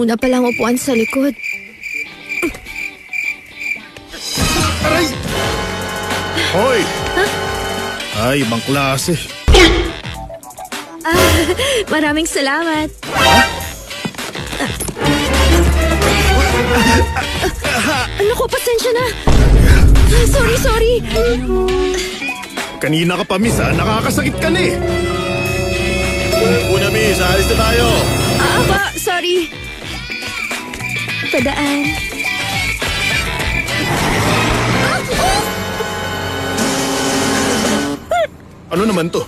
muna palang upuan sa likod. Aray! Hoy! Ay, ibang klase. Maraming salamat. Ano ko, pasensya na. Sorry. Kanina ka pa, miss, ha? Nakakasakit ka na eh. Una, miss. Alis na tayo. Sorry. Padaan. Ano naman to?